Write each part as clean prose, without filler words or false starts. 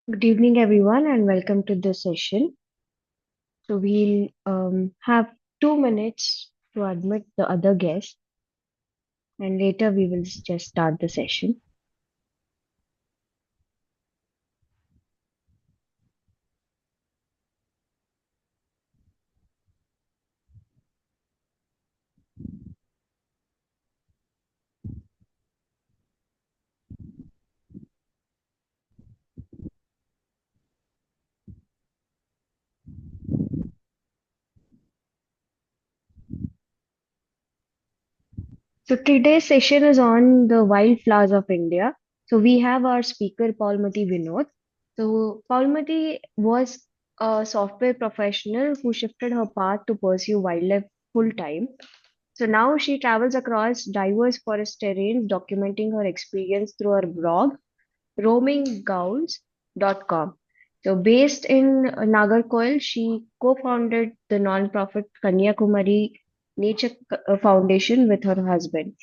Good evening, everyone, and welcome to this session. So we'll have 2 minutes to admit the other guest, and later we will just start the session. So today's session is on the wildflowers of India. So we have our speaker Paulmati Vinod. So Paulmati was a software professional who shifted her path to pursue wildlife full time. So now she travels across diverse forest terrains, documenting her experience through her blog roaminggauls.com. So, based in Nagarcoil, she co-founded the non-profit Kanyakumari Nature Foundation with her husband.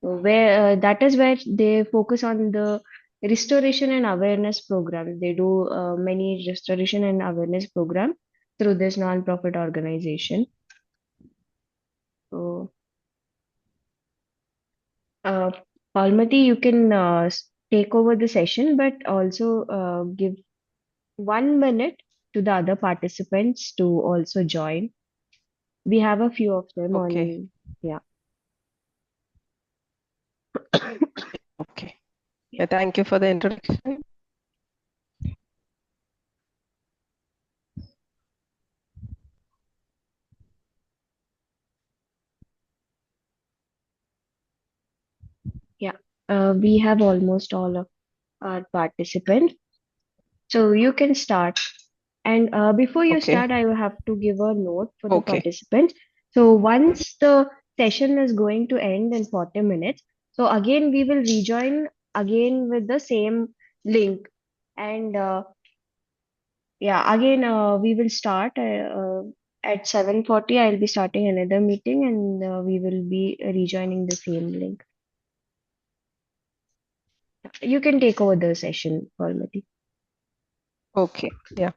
So where that is where they focus on the restoration and awareness program. They do many restoration and awareness program through this non-profit organization. So, uh, Palmati, you can take over the session, but also give 1 minute to the other participants to also join. We have a few of them Okay, on, yeah. okay. Thank you for the introduction. Yeah, we have almost all of our participants. So you can start. And before you Okay, start, I will have to give a note for the okay, participants. So once the session is going to end in 40 minutes, so again, we will rejoin again with the same link. And yeah, again, we will start at 7:40. I'll be starting another meeting and we will be rejoining the same link. You can take over the session, Palmati. okay. Yeah.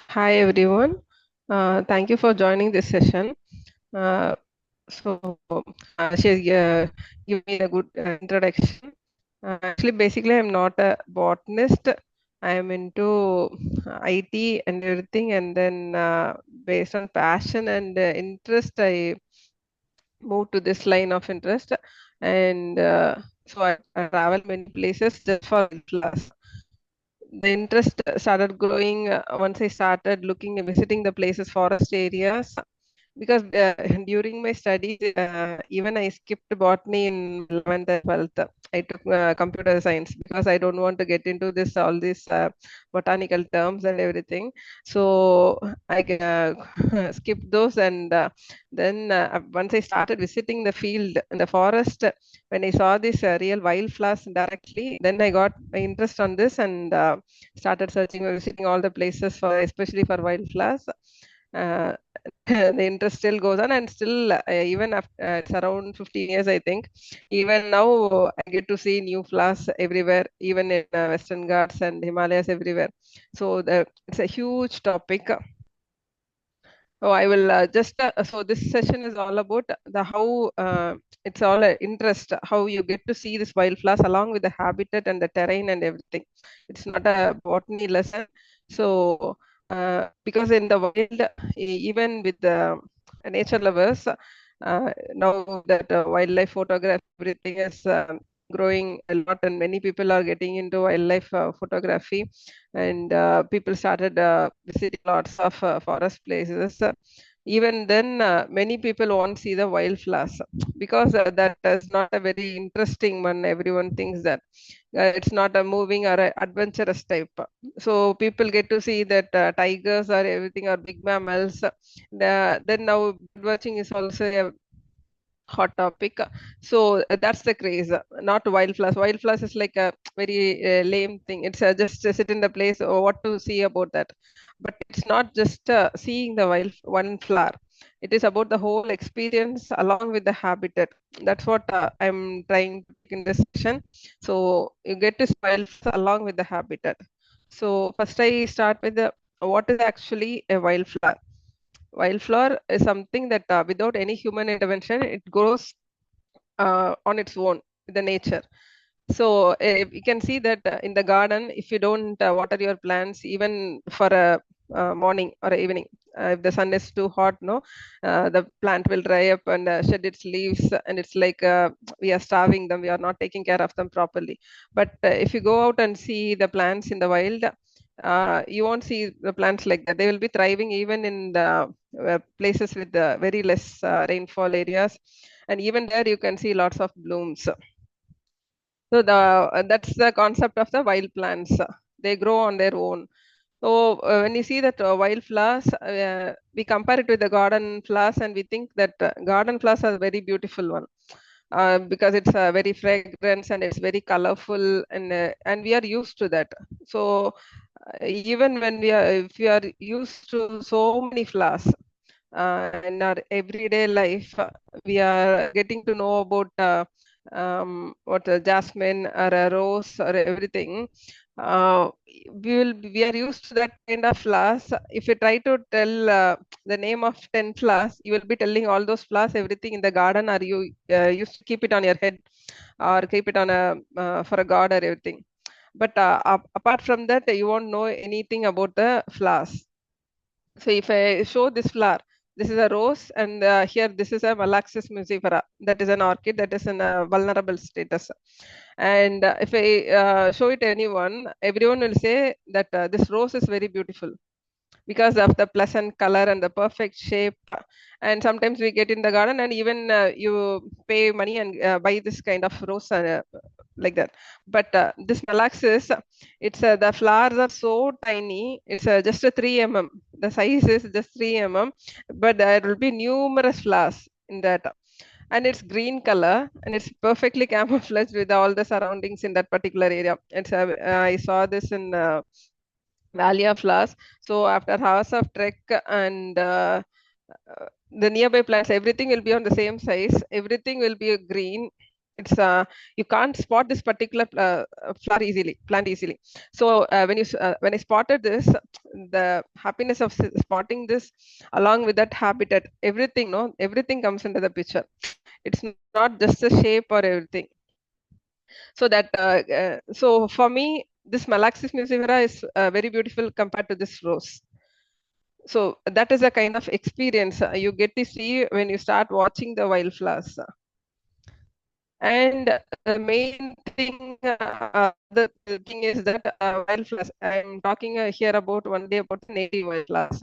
Hi, everyone. Thank you for joining this session. Uh, she gave me a good introduction. Basically, I'm not a botanist. I am into IT and everything, and then based on passion and interest, I moved to this line of interest, and I travel many places just for class. The interest started growing once I started looking and visiting the places, forest areas, because during my studies, even I skipped botany in 11th and 12th. I took computer science because I don't want to get into this all these botanical terms and everything. So I skipped those, and then once I started visiting the field in the forest, when I saw this real wildflowers directly, then I got my interest on this and started searching, visiting all the places for, especially for wildflowers. Uh, the interest still goes on, and still even after it's around 15 years, I think. Even now, I get to see new flowers everywhere, even in Western Ghats and Himalayas everywhere. So it's a huge topic. Oh, I will just so this session is all about the how it's all interest, how you get to see this wildflowers along with the habitat and the terrain and everything. It's not a botany lesson. So because in the wild, even with the nature lovers, now that wildlife photography, everything is growing a lot, and many people are getting into wildlife photography, and people started visiting lots of forest places. Even then, many people won't see the wildflowers because that is not a very interesting one. Everyone thinks that it's not a moving or a adventurous type. So people get to see that tigers or everything are big mammals. Then now bird watching is also a hot topic. So that's the craze, not wildflowers. Wildflowers is like a very lame thing. It's just sit in the place or what to see about that. But it's not just seeing the wild one flower. It is about the whole experience along with the habitat. That's what I'm trying to take in this session. So you get to see wildflowers along with the habitat. So first I start with the what is actually a wildflower. Wildflower is something that without any human intervention, it grows on its own, the nature. So you can see that in the garden, if you don't water your plants even for a morning or a evening, if the sun is too hot, no, the plant will dry up and shed its leaves, and it's like we are starving them. We are not taking care of them properly. But if you go out and see the plants in the wild, you won't see the plants like that. They will be thriving even in the places with very less rainfall areas, and even there you can see lots of blooms. So that's the concept of the wild plants. They grow on their own. So when you see that wild flowers, we compare it with the garden flowers, and we think that garden flowers are very beautiful one because it's very fragrance and it's very colorful, and we are used to that. So even when if we are used to so many flowers in our everyday life, we are getting to know about what a jasmine or a rose or everything. Uh, we are used to that kind of flowers. If you try to tell the name of 10 flowers, you will be telling all those flowers, everything in the garden, or you used to keep it on your head or keep it on a for a god or everything. But apart from that, you won't know anything about the flowers. So if I show this flower, this is a rose, and here this is a Malaxis musifera. That is an orchid that is in a vulnerable status. And if I show it to anyone, everyone will say that this rose is very beautiful because of the pleasant color and the perfect shape. And sometimes we get in the garden, and even you pay money and buy this kind of rose like that. But this Malaxis, it's the flowers are so tiny. It's just a 3 mm. The size is just 3 mm, but there will be numerous flowers in that. And it's green color, and it's perfectly camouflaged with all the surroundings in that particular area. It's I saw this in Valley of Flowers. So after hours of trek and the nearby plants, everything will be on the same size. Everything will be green. It's you can't spot this particular plant easily. So when I spotted this, the happiness of spotting this, along with that habitat, everything, no, everything comes into the picture. It's not just the shape or everything. So that so for me, this Malaxis musifera is very beautiful compared to this rose. So that is a kind of experience you get to see when you start watching the wildflowers. And the main thing, the thing is that wildflowers. I'm talking here about one day about the native wildflowers.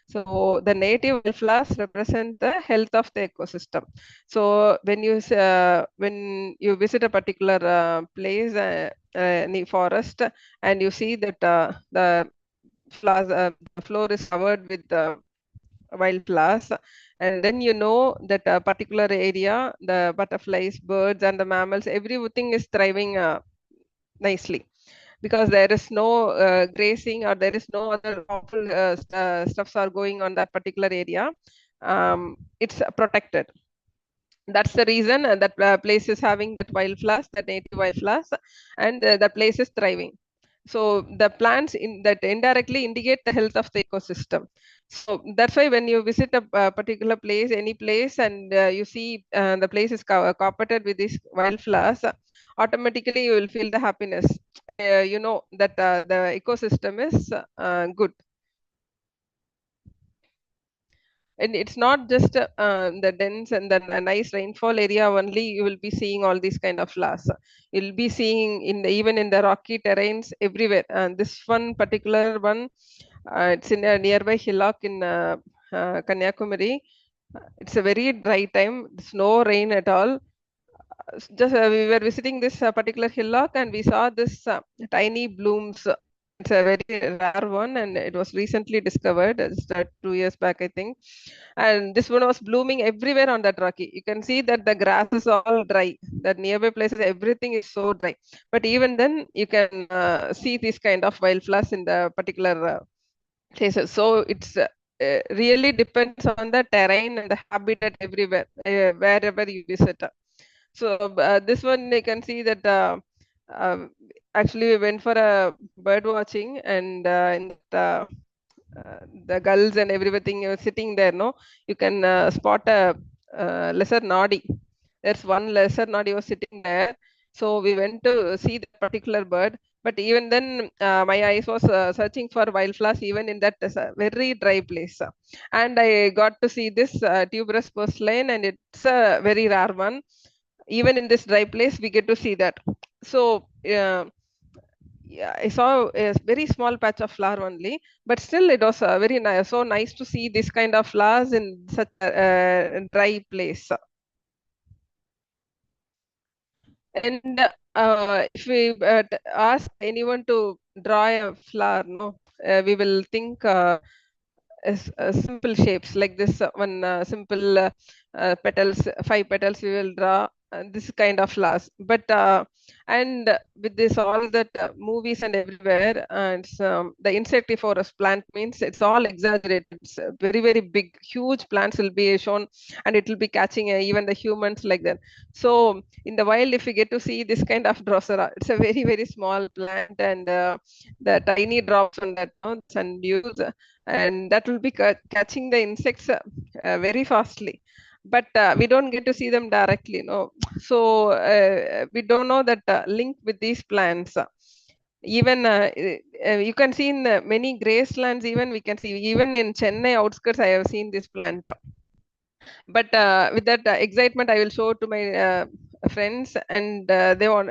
So the native wildflowers represent the health of the ecosystem. So when you visit a particular place, any forest, and you see that the floor is covered with wildflowers, and then you know that a particular area, the butterflies, birds, and the mammals, everything is thriving nicely because there is no grazing, or there is no other awful stuffs are going on that particular area. It's protected. That's the reason that place is having that wildflowers, the native wildflowers, and the place is thriving. So the plants in that indirectly indicate the health of the ecosystem. So that's why when you visit a particular place, any place, and you see the place is carpeted with these wildflowers, automatically you will feel the happiness. You know that the ecosystem is good. And it's not just the dense and the nice rainfall area only you will be seeing all these kind of flowers. You'll be seeing even in the rocky terrains everywhere. And this one particular one, it's in a nearby hillock in Kanyakumari. It's a very dry time. There's no rain at all. Just we were visiting this particular hillock, and we saw this tiny blooms. It's a very rare one, and it was recently discovered just 2 years back, I think. And this one was blooming everywhere on that rocky. You can see that the grass is all dry. That nearby places, everything is so dry. But even then, you can see these kind of wildflowers in the particular places. So it's really depends on the terrain and the habitat everywhere, wherever you visit. So this one you can see that. uh, actually we went for a bird watching, and in the gulls and everything sitting there, no, you can spot a lesser noddy. There's one lesser noddy was sitting there, so we went to see the particular bird. But even then, my eyes was searching for wildflowers even in that very dry place. And I got to see this tuberous purslane, and it's a very rare one. Even in this dry place, we get to see that. So yeah, I saw a very small patch of flower only, but still it was very nice. So nice to see this kind of flowers in such a dry place. And if we ask anyone to draw a flower, no, we will think simple shapes like this one simple petals, 5 petals we will draw this kind of flowers. But and with this all that movies and everywhere, it's the insectivorous plant means it's all exaggerated. It's very very big huge plants will be shown, and it will be catching even the humans like that. So in the wild, if we get to see this kind of drosera, it's a very very small plant, and the tiny drops on that, no, sun dews, and that will be catching the insects very fastly. But we don't get to see them directly, no. So we don't know that link with these plants. Even you can see in many gracelands, even we can see even in Chennai outskirts, I have seen this plant. But with that excitement, I will show to my friends, and they want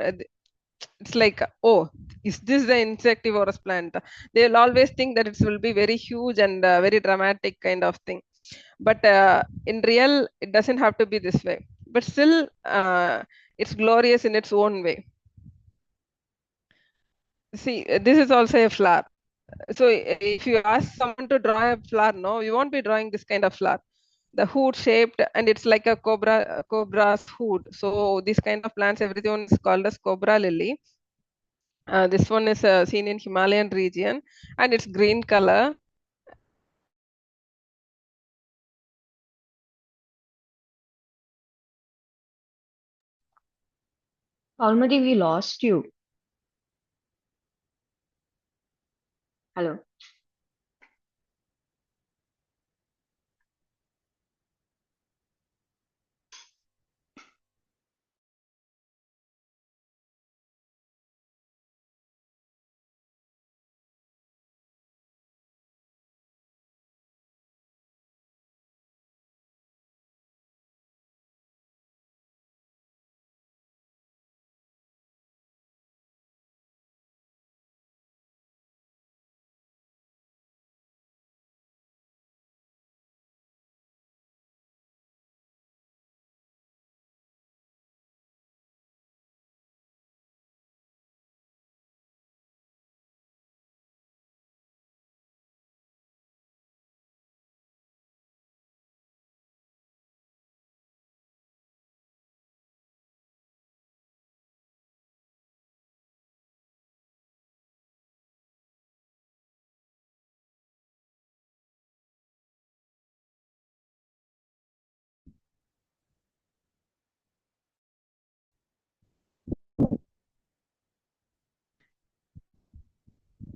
it's like, oh, is this the insectivorous plant? They'll always think that it will be very huge and very dramatic kind of thing. But in real, it doesn't have to be this way. But still, it's glorious in its own way. See, this is also a flower. So if you ask someone to draw a flower, no, you won't be drawing this kind of flower. The hood shaped, and it's like a cobra's hood. So this kind of plants, everyone is called as cobra lily. This one is seen in Himalayan region, and it's green color. Already we lost you. Hello.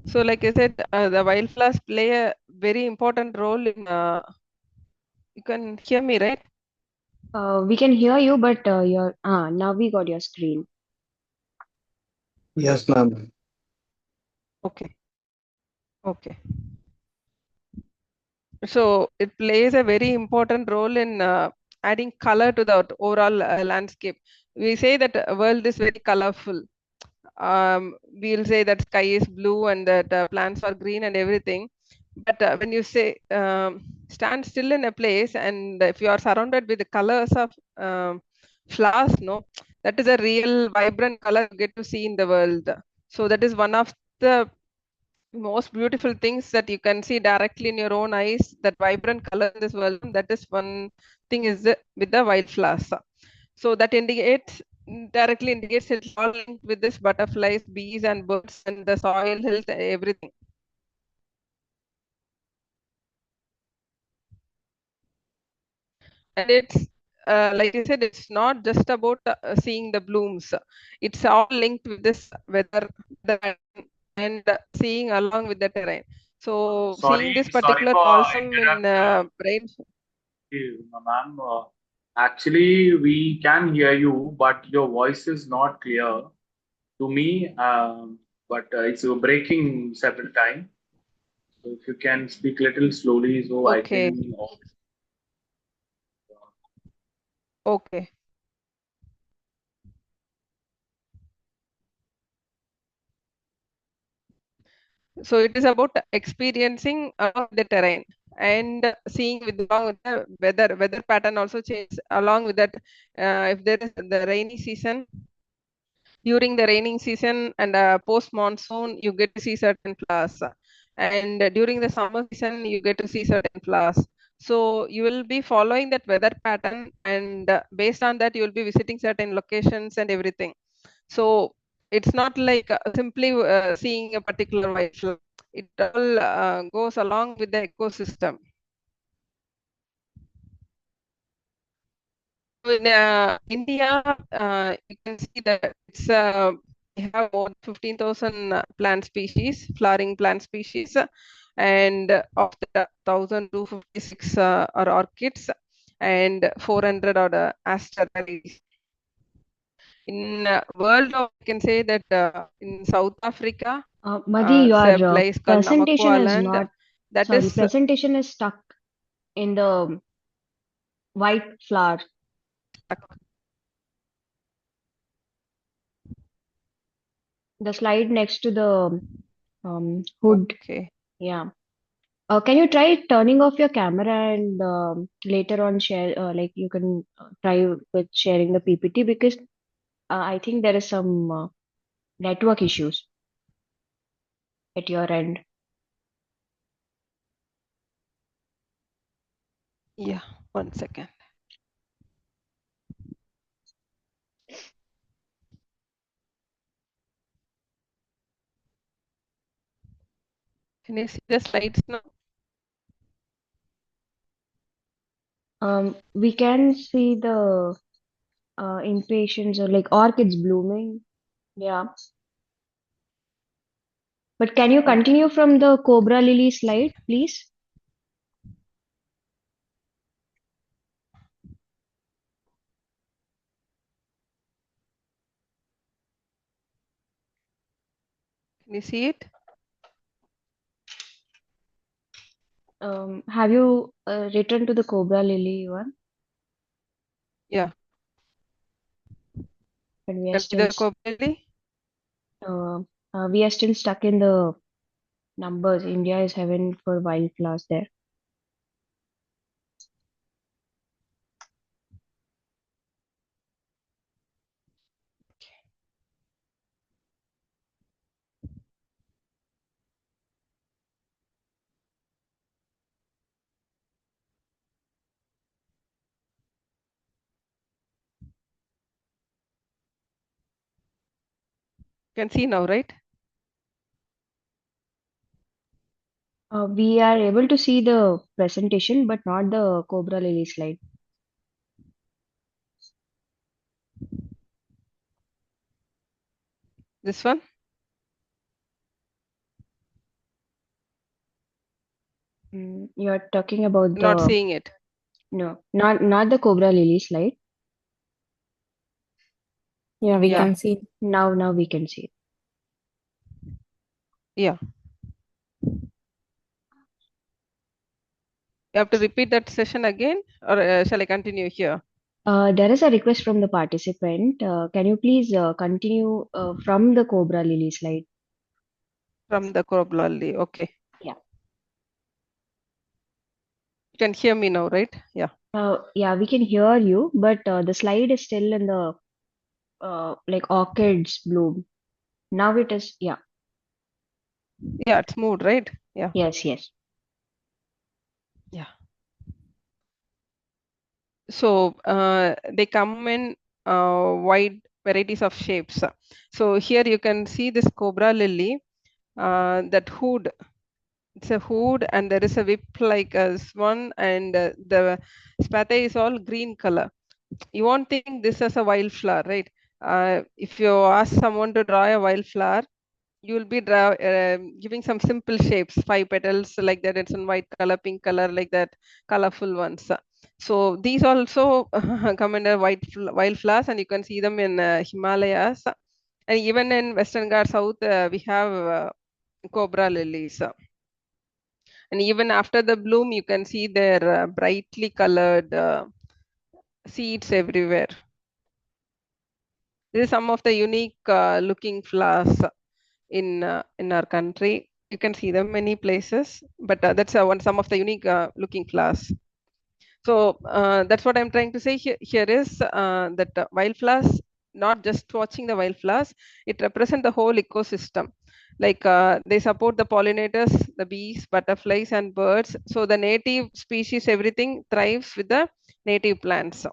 So, like I said, the wildflowers play a very important role in. You can hear me, right? We can hear you, but now we got your screen. Yes, ma'am. Okay. Okay. So it plays a very important role in adding color to the overall landscape. We say that world is very colorful. We'll say that sky is blue and that plants are green and everything. But when you say stand still in a place, and if you are surrounded with the colors of flowers, no, that is a real vibrant color you get to see in the world. So that is one of the most beautiful things that you can see directly in your own eyes, that vibrant color in this world. That is one thing is with the wildflowers. So that indicates directly indicates it's all linked with this butterflies, bees, and birds, and the soil health, everything. And it's like I said, it's not just about seeing the blooms. It's all linked with this weather, the and seeing along with the terrain. So seeing this Sorry particular for balsam in interrupt, rain. you, ma'am. Actually, we can hear you, but your voice is not clear to me. But it's breaking several times. So if you can speak little slowly, so I Okay, can. okay. So it is about experiencing along the terrain and seeing with along with the weather pattern also change along with that. If there is the rainy season, during the raining season and post monsoon, you get to see certain flowers, and during the summer season, you get to see certain flowers. So you will be following that weather pattern, and based on that, you will be visiting certain locations and everything. So it's not like simply seeing a particular wildflower. It all goes along with the ecosystem. So in India, you can see that it's we have more than 15,000 plant species, flowering plant species, and of the 1,256 are orchids, and 400 are the asteroids. In world, I can say that in South Africa, Madhi, it's a your place called presentation Namakwa is land. not, That sorry, is presentation is stuck in the white flower, the slide next to the hood. okay. Yeah. Can you try turning off your camera and later on share, like you can try with sharing the PPT because I think there is some network issues at your end. Yeah, 1 second. Can you see the slides now? We can see the impatiens or like orchids blooming. Yeah. But can you Okay. continue from the cobra lily slide, please? Can you see it? Have you returned to the cobra lily one? Yeah. But we are Can you see still the copy? uh, we are still stuck in the numbers. India is heaven for wildflowers there. Can see now, right? We are able to see the presentation, but not the cobra lily slide. This one? You're talking about Not the seeing it. no, not the cobra lily slide. Yeah, we Yeah. can see. Now we can see it. Yeah. You have to repeat that session again, or shall I continue here There is a request from the participant. Can you please continue from the cobra lily slide? from the Coroblalli? Okay. Yeah. You can hear me now, right? Yeah. Yeah, we can hear you, but the slide is still in the like orchids bloom. Now it is, yeah, Yeah, it's moved, right? Yeah. yes. Yeah. So they come in wide varieties of shapes. So here you can see this cobra lily, that hood. It's a hood, and there is a whip like a swan, and the spathe is all green color. you won't think this as a wildflower, right? If you ask someone to draw a wildflower, you will be giving some simple shapes, 5 petals like that. It's in white color, pink color, like that, colorful ones. So these also come under wildflowers, and you can see them in Himalayas, and even in Western Ghats South, we have cobra lilies. And even after the bloom, you can see their brightly colored seeds everywhere. This is some of the unique looking flowers in our country. You can see them many places, but that's some of the unique looking flowers. So that's what I'm trying to say here is that wildflowers, not just watching the wildflowers, it represents the whole ecosystem. Like they support the pollinators, the bees, butterflies, and birds. So the native species, everything thrives with the native plants.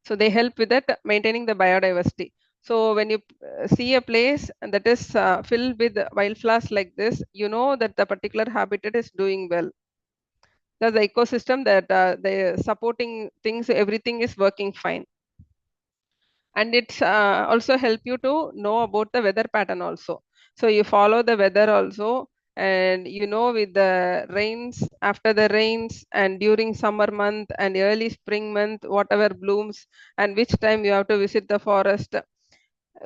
So they help with that maintaining the biodiversity. So when you see a place that is filled with wildflowers like this, you know that the particular habitat is doing well. That's the ecosystem that the supporting things, everything is working fine. And it's also help you to know about the weather pattern also. So you follow the weather also, and you know with the rains, after the rains, and during summer month and early spring month, whatever blooms, and which time you have to visit the forest.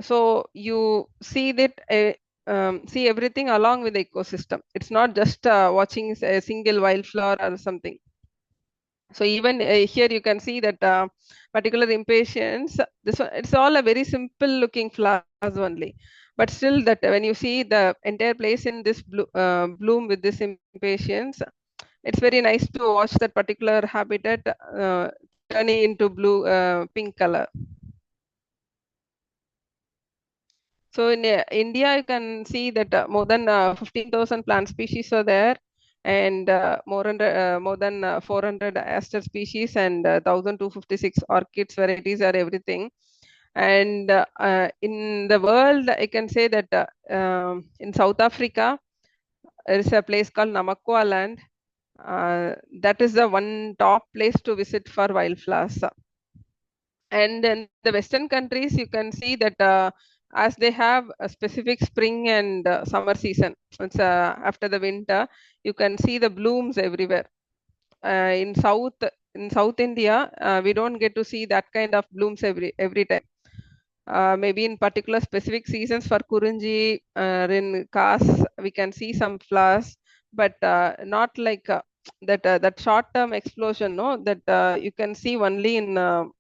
So you see that see everything along with the ecosystem. It's not just watching a single wildflower or something. So even here you can see that particular impatience, this one, it's all a very simple looking flowers only. But still that when you see the entire place in this bloom with this impatience, it's very nice to watch that particular habitat turning into blue, pink color. So in India, you can see that more than 15,000 plant species are there, and more than 400 aster species, and 1,256 orchids varieties are everything. And in the world, I can say that in South Africa, there is a place called Namakwa land. That is the one top place to visit for wildflowers. And in the Western countries, you can see that as they have a specific spring and summer season, it's after the winter, you can see the blooms everywhere. In South India, we don't get to see that kind of blooms every time. Maybe in particular specific seasons for Kurunji, in Kas, we can see some flowers, but not like that short-term explosion. No, that you can see only in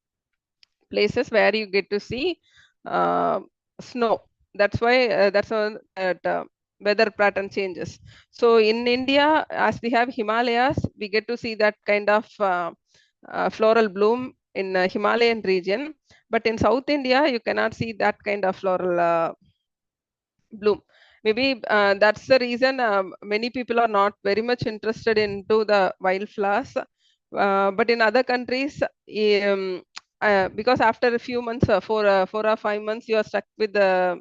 places where you get to see uh, snow. That's why that's why that weather pattern changes. So in India, as we have Himalayas, we get to see that kind of floral bloom in Himalayan region. But in South India, you cannot see that kind of floral bloom. Maybe that's the reason many people are not very much interested into the wildflowers. But in other countries, because after a few months, 4 or 5 months, you are stuck with the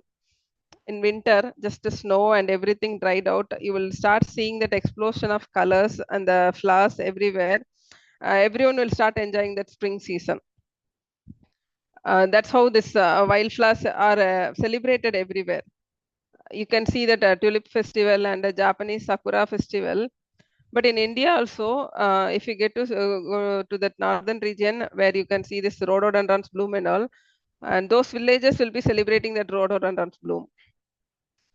in winter, just the snow and everything dried out. You will start seeing that explosion of colors and the flowers everywhere. Everyone will start enjoying that spring season. That's how this wildflowers are celebrated everywhere. You can see that tulip festival and the Japanese sakura festival. But in India also, if you get to go to that northern region where you can see this rhododendrons bloom and all, and those villages will be celebrating that rhododendrons bloom.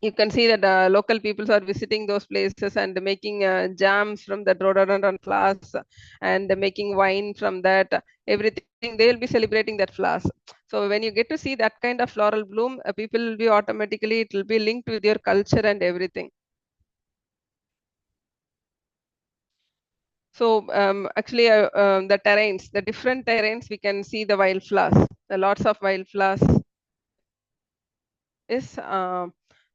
You can see that local peoples are visiting those places and making jams from the rhododendron flowers and making wine from that. Everything they will be celebrating that flowers. So when you get to see that kind of floral bloom, people will be automatically, it will be linked with your culture and everything. So actually, the terrains, the different terrains, we can see the wildflowers. Lots of wildflowers is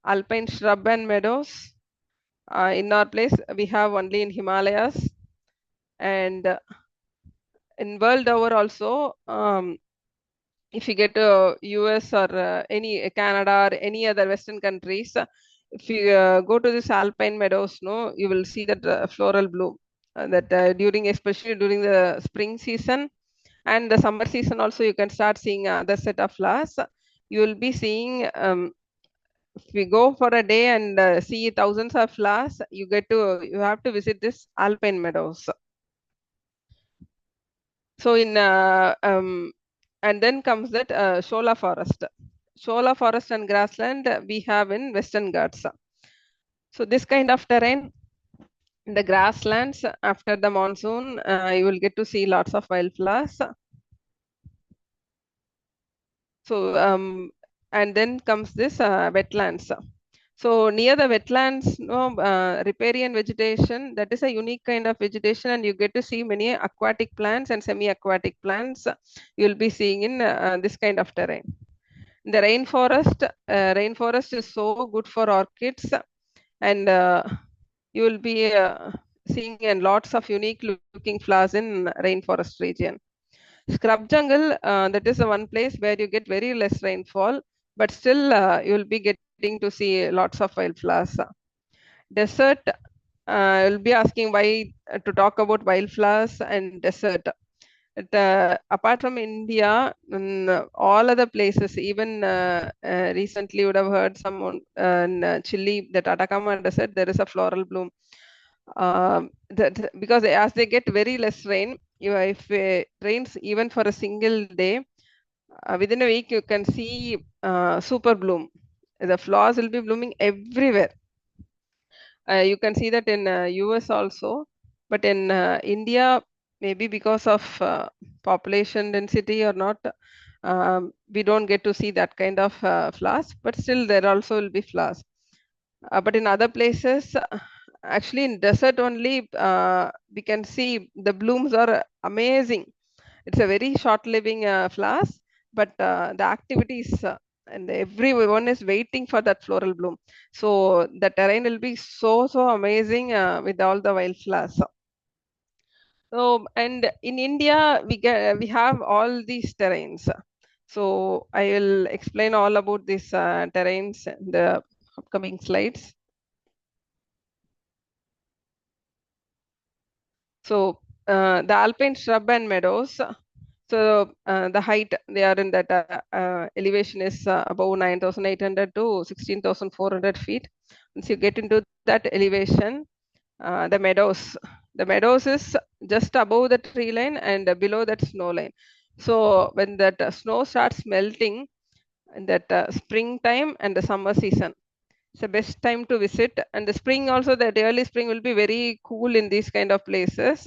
alpine shrub and meadows. In our place, we have only in Himalayas, and in world over also. If you get to US or any Canada or any other Western countries, if you go to this alpine meadows, no, you will see that floral bloom. That during especially during the spring season, And the summer season also, you can start seeing other set of flowers. You will be seeing, if we go for a day and see thousands of flowers, you have to visit this alpine meadows. So and then comes that Shola forest. Shola forest and grassland we have in Western Ghats. So this kind of terrain, in the grasslands after the monsoon, you will get to see lots of wildflowers. So and then comes this wetlands. So near the wetlands, no, riparian vegetation, that is a unique kind of vegetation, and you get to see many aquatic plants and semi-aquatic plants. You'll be seeing in this kind of terrain. The rainforest is so good for orchids, and you will be seeing lots of unique looking flowers in rainforest region. Scrub jungle, that is the one place where you get very less rainfall, but still you will be getting to see lots of wildflowers. Desert, you'll be asking why to talk about wildflowers and desert. Apart from India, all other places, even recently you would have heard someone in Chile, that Atacama Desert, there is a floral bloom. Because as they get very less rain, if it rains even for a single day, within a week you can see super bloom. The flowers will be blooming everywhere. You can see that in US also, but in India, maybe because of population density or not, we don't get to see that kind of flowers, but still there also will be flowers. But in other places, actually in desert only, we can see the blooms are amazing. It's a very short living flowers, but the activities and everyone is waiting for that floral bloom. So the terrain will be so amazing with all the wildflowers. So, and in India, we have all these terrains. So I will explain all about these terrains in the upcoming slides. So the alpine shrub and meadows. So the height they are in that elevation is above 9,800 to 16,400 feet. Once you get into that elevation, the meadows is just above the tree line and below that snow line. So when that snow starts melting in that springtime and the summer season, it's the best time to visit. And the spring also, the early spring will be very cool in these kind of places.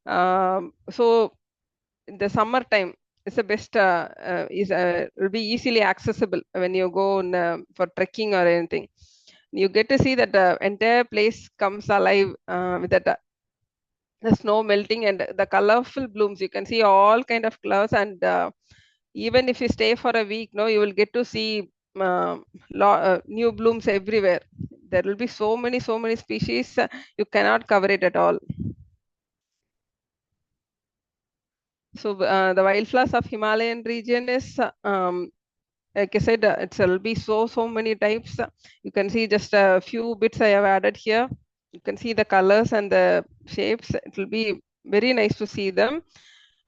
So in the summertime is the best will be easily accessible when you go on, for trekking or anything. You get to see that the entire place comes alive with that the snow melting and the colorful blooms. You can see all kind of colors, and even if you stay for a week, no, you will get to see new blooms everywhere. There will be so many species, you cannot cover it at all. So the wildflowers of Himalayan region is, like I said, it'll be so many types. You can see just a few bits I have added here. You can see the colors and the shapes. It will be very nice to see them.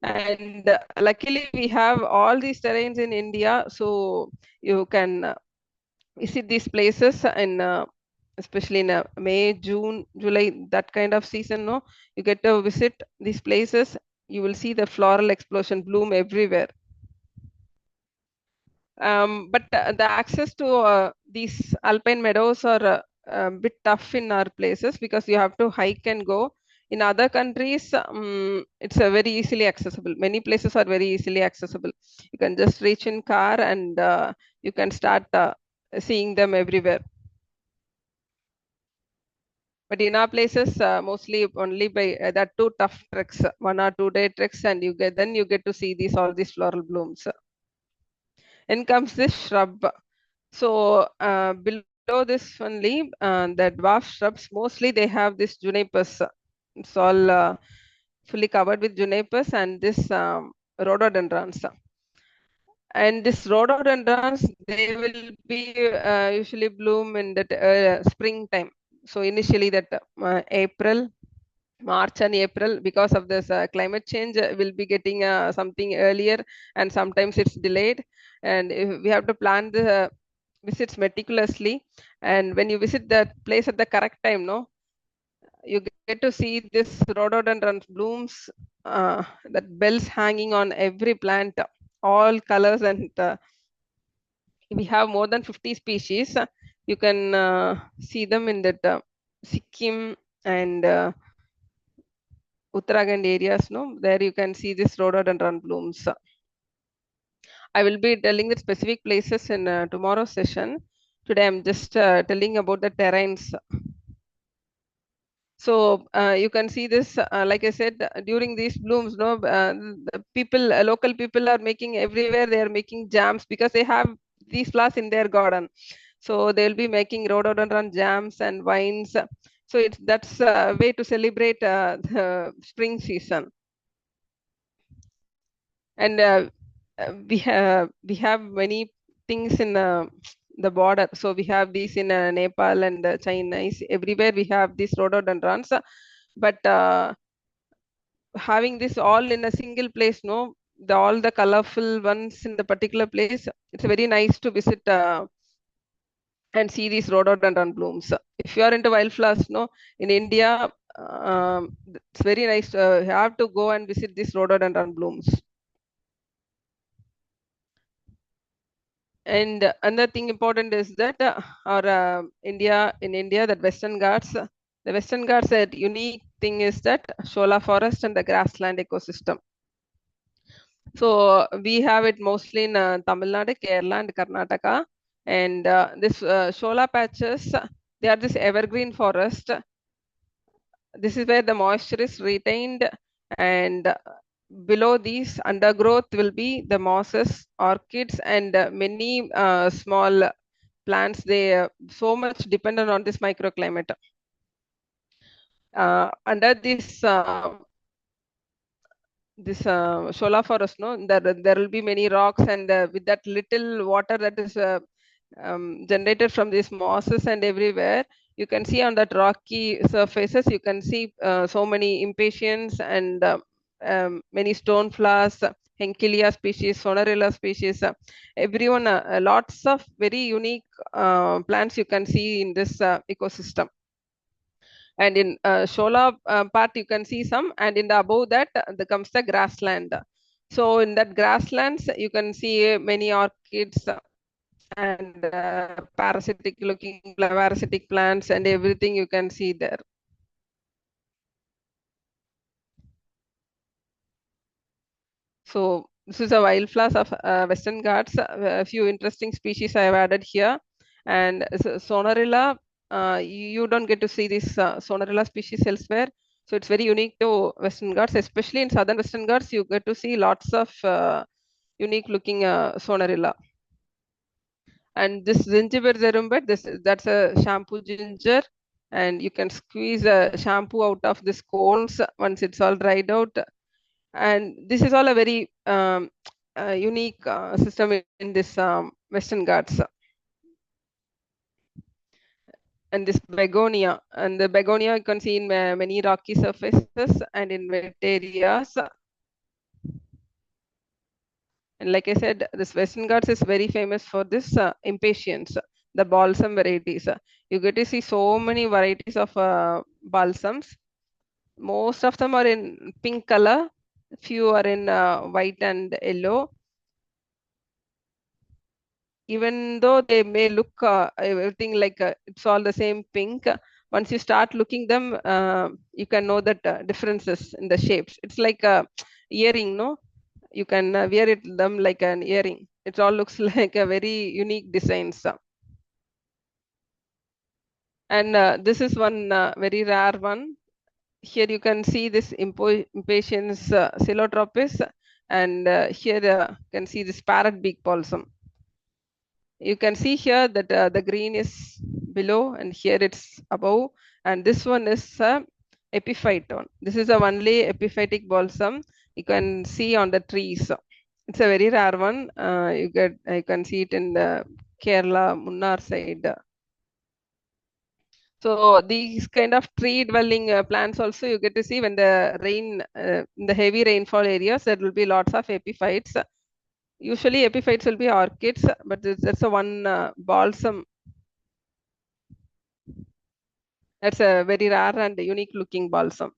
And luckily, we have all these terrains in India, so you can visit these places in especially in May, June, July, that kind of season. No, you get to visit these places. You will see the floral explosion bloom everywhere. But the access to these alpine meadows are a bit tough in our places because you have to hike and go. In other countries, it's very easily accessible. Many places are very easily accessible. You can just reach in car and you can start seeing them everywhere. But in our places, mostly only by that two tough treks, 1 or 2 day treks, and then you get to see all these floral blooms. Then comes this shrub. So below this only, the dwarf shrubs, mostly they have this junipers. It's all fully covered with junipers and this rhododendrons. And this rhododendrons, they will be usually bloom in that springtime. So initially that April March and April. Because of this climate change, will be getting something earlier, and sometimes it's delayed. And if we have to plan the visits meticulously. And when you visit that place at the correct time, no, you get to see this rhododendron blooms, that bells hanging on every plant, all colors, and we have more than 50 species. You can see them in that Sikkim and Uttarakhand areas. No, there you can see this rhododendron blooms. I will be telling the specific places in tomorrow's session. Today, I'm just telling about the terrains. So you can see this, like I said, during these blooms, no, the people, local people are making everywhere. They are making jams because they have these flowers in their garden. So they'll be making rhododendron jams and wines. So that's a way to celebrate the spring season. And we have many things in the border. So we have these in Nepal and China. Everywhere we have these rhododendrons. But having this all in a single place, no, all the colorful ones in the particular place, it's very nice to visit and see these rhododendron blooms. If you are into wildflowers, no, in India, it's very nice. You have to go and visit these rhododendron blooms. And another thing important is that our in India, that Western Ghats, the Western Ghats, that unique thing is that Shola forest and the grassland ecosystem. So we have it mostly in Tamil Nadu, Kerala, and Karnataka. And this Shola patches, they are this evergreen forest. This is where the moisture is retained, and below these undergrowth will be the mosses, orchids, and many small plants. They so much dependent on this microclimate. Under this Shola forest, no, there will be many rocks, and with that little water that is generated from these mosses and everywhere, you can see on that rocky surfaces, you can see so many impatiens and many stone flowers, Henkelia species, Sonorilla species, everyone, lots of very unique plants you can see in this ecosystem. And in Shola part, you can see some, and in the above that, there comes the grassland. So in that grasslands, you can see many orchids and parasitic plants and everything you can see there. So this is a wildflowers of Western Ghats. A few interesting species I have added here. And Sonorilla, you don't get to see this Sonorilla species elsewhere. So it's very unique to Western Ghats, especially in southern Western Ghats. You get to see lots of unique looking Sonorilla. And this gingiber zerumbet, that's a shampoo ginger, and you can squeeze a shampoo out of this cones once it's all dried out. And this is all a very unique system in this Western Ghats. And this begonia, and the begonia you can see in many rocky surfaces and in wet areas. And like I said, this Western Ghats is very famous for this impatiens, the balsam varieties. You get to see so many varieties of balsams. Most of them are in pink color, few are in white and yellow. Even though they may look everything like it's all the same pink, once you start looking them, you can know that differences in the shapes. It's like a earring, no? You can wear it them like an earring. It all looks like a very unique design. And this is one very rare one. Here you can see this impatiens coelotropis, and here you can see this parrot beak balsam. You can see here that the green is below and here it's above, and this one is epiphyton. This is a only epiphytic balsam you can see on the trees. It's a very rare one. You can see it in the Kerala Munnar side. So these kind of tree dwelling plants also you get to see when the rain, in the heavy rainfall areas, there will be lots of epiphytes. Usually epiphytes will be orchids, but that's a one balsam. That's a very rare and unique looking balsam.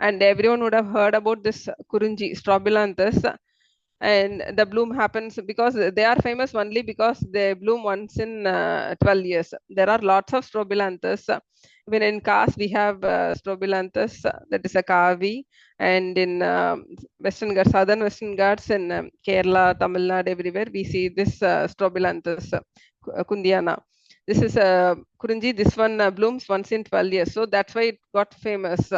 And everyone would have heard about this Kurunji, Strobilanthus. And the bloom happens because they are famous only because they bloom once in 12 years. There are lots of Strobilanthus. Even in Kars, we have Strobilanthus, that is a Kavi. And in Western Ghats, southern Western Ghats, in Kerala, Tamil Nadu, everywhere, we see this Strobilanthus, Kundiana. This is Kurunji. This one blooms once in 12 years. So that's why it got famous.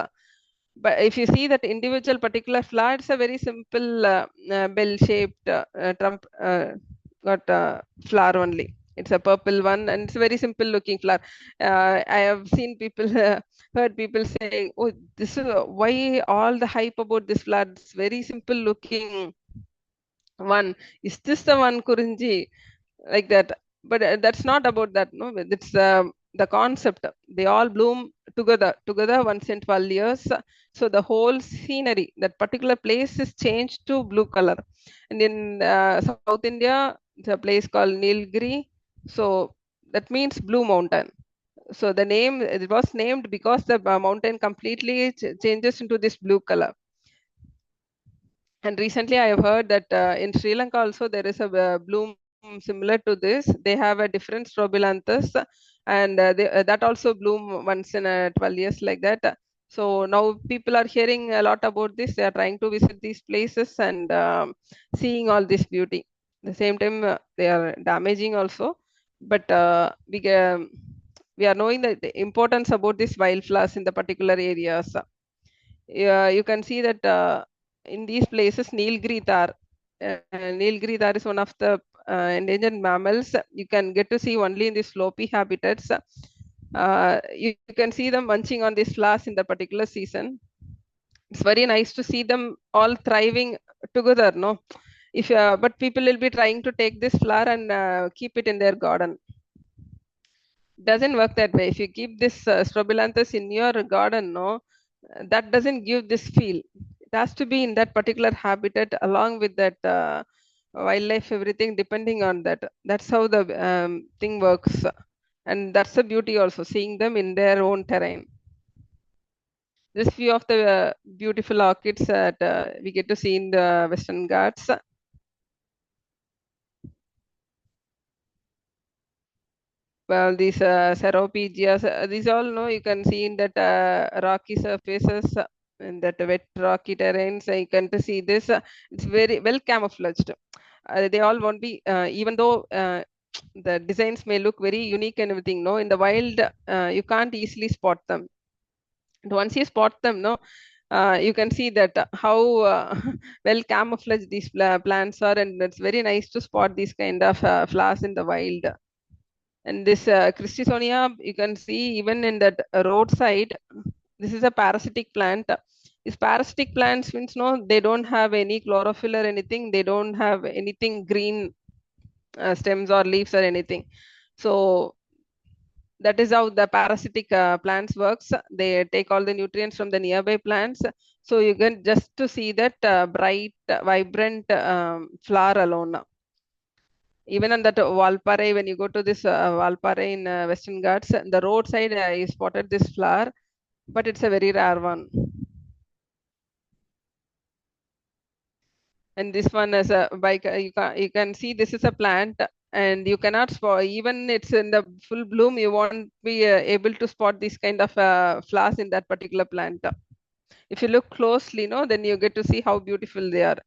But if you see that individual particular flower, it's a very simple bell-shaped trump got flower only. It's a purple one, and it's a very simple looking flower. I have seen people, heard people saying, "Oh, this is why all the hype about this flower? It's very simple looking one. Is this the one, Kurunji?" Like that. But that's not about that. No, it's the concept. They all bloom together once in 12 years. So the whole scenery, that particular place is changed to blue color. And in South India, it's a place called Nilgiri. So that means blue mountain. So the name, it was named because the mountain completely changes into this blue color. And recently, I have heard that in Sri Lanka also there is a bloom similar to this. They have a different Strobilanthus, and that also bloom once in 12 years like that. So now people are hearing a lot about this. They are trying to visit these places and seeing all this beauty. At the same time, they are damaging also, but we are knowing the importance about these wildflowers in the particular areas. Yeah, you can see that in these places, Nilgiri tar. Nilgiri tar is one of the endangered mammals. You can get to see only in the slopy habitats. You can see them munching on these flowers in the particular season. It's very nice to see them all thriving together, no? If but people will be trying to take this flower and keep it in their garden. Doesn't work that way. If you keep this Strobilanthus in your garden, no, that doesn't give this feel. It has to be in that particular habitat along with that wildlife, everything depending on that. That's how the thing works. And that's the beauty also, seeing them in their own terrain. This view of the beautiful orchids that we get to see in the Western Ghats. Well, these Seropegias, these all know you can see in that rocky surfaces, in that wet rocky terrains. You can to see this. It's very well camouflaged. They all won't be, even though the designs may look very unique and everything. No, in the wild, you can't easily spot them. And once you spot them, no, you can see that how well camouflaged these plants are, and it's very nice to spot these kind of flowers in the wild. And this Christisonia, you can see even in that roadside, this is a parasitic plant. These parasitic plants means no, they don't have any chlorophyll or anything. They don't have anything green stems or leaves or anything. So that is how the parasitic plants works. They take all the nutrients from the nearby plants. So you can just to see that bright, vibrant flower alone. Even on that Valparai, when you go to this Valparai in Western Ghats, the roadside I spotted this flower, but it's a very rare one. And this one is a bike. You can see this is a plant, and you cannot spot, even it's in the full bloom, you won't be able to spot these kind of flowers in that particular plant. If you look closely, no, then you get to see how beautiful they are.